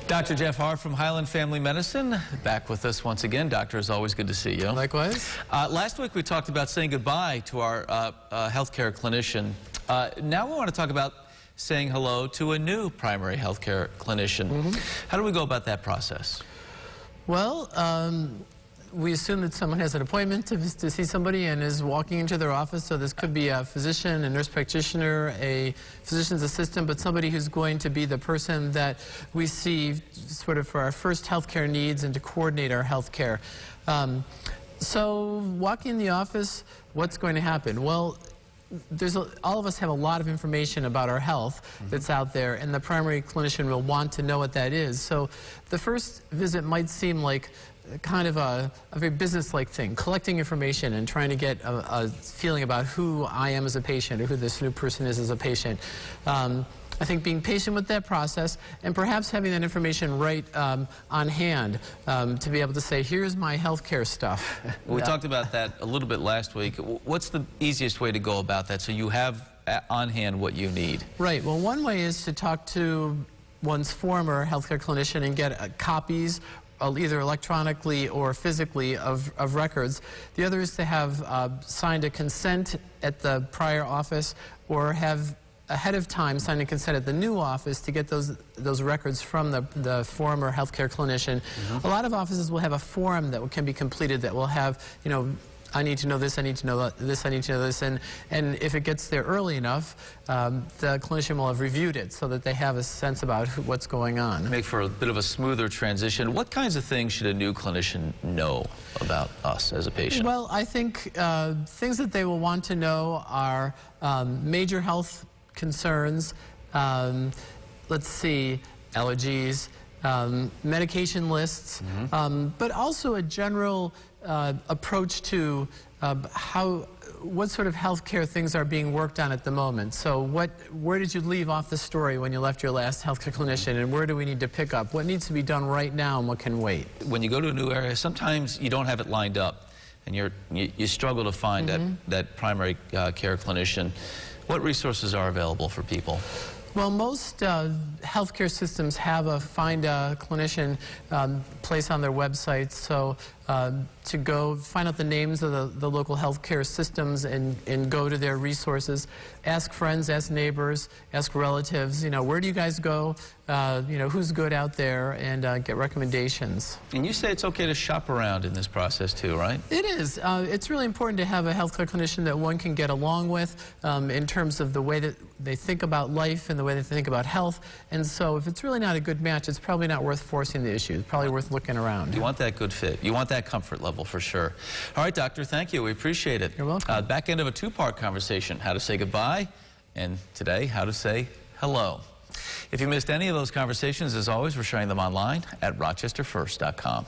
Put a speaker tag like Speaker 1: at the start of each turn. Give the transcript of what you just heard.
Speaker 1: Dr. Jeff Harp from Highland Family Medicine, back with us once again. Doctor, it's always good to see you.
Speaker 2: Likewise.
Speaker 1: Last week we talked about saying goodbye to our healthcare clinician. Now we want to talk about saying hello to a new primary healthcare clinician. How do we go about that process?
Speaker 2: Well, we assume that someone has an appointment to see somebody and is walking into their office. So this could be a physician, a nurse practitioner, a physician's assistant, but somebody who's going to be the person that we see sort of for our first healthcare needs and to coordinate our healthcare. So walking in the office, what's going to happen? Well, all of us have a lot of information about our health that's out there, and the primary clinician will want to know what that is. So the first visit might seem like kind of a very business-like thing, collecting information and trying to get a feeling about who I am as a patient or who this new person is as a patient. I think being patient with that process and perhaps having that information right on hand to be able to say, here's my healthcare stuff.
Speaker 1: We talked about that a little bit last week. What's the easiest way to go about that so you have on hand what you need?
Speaker 2: Right. Well, one way is to talk to one's former healthcare clinician and get copies either electronically or physically of records. The other is to have signed a consent at the prior office or have ahead of time signed a consent at the new office to get those records from the former healthcare clinician. A lot of offices will have a form that can be completed that will have, you know, I need to know this, I need to know this, I need to know this, and if it gets there early enough, the clinician will have reviewed it so that they have a sense about what's going on.
Speaker 1: Make for a bit of a smoother transition. What kinds of things should a new clinician know about us as a patient? Well,
Speaker 2: I think things that they will want to know are major health concerns, let's see, allergies, medication lists, but also a general approach to what sort of healthcare things are being worked on at the moment. So where did you leave off the story when you left your last healthcare clinician, and where do we need to pick up? What needs to be done right now and what can wait?
Speaker 1: When you go to a new area, sometimes you don't have it lined up and you struggle to find that primary care clinician. What resources are available for people?
Speaker 2: Well, most healthcare systems have a Find a Clinician place on their website. So to go find out the names of the local healthcare systems and go to their resources. Ask friends, ask neighbors, ask relatives, you know, where do you guys go? You know, who's good out there, and get recommendations.
Speaker 1: And you say it's okay to shop around in this process too, right?
Speaker 2: It is. It's really important to have a healthcare clinician that one can get along with in terms of the way that they think about life and the way they think about health. And so if it's really not a good match, it's probably not worth forcing the issue. It's probably worth looking around.
Speaker 1: You want that good fit. You want that comfort level for sure. All right, doctor, thank you. We appreciate it.
Speaker 2: You're welcome.
Speaker 1: Back end of a two-part conversation, how to say goodbye, and today, how to say hello. If you missed any of those conversations, as always, we're sharing them online at rochesterfirst.com.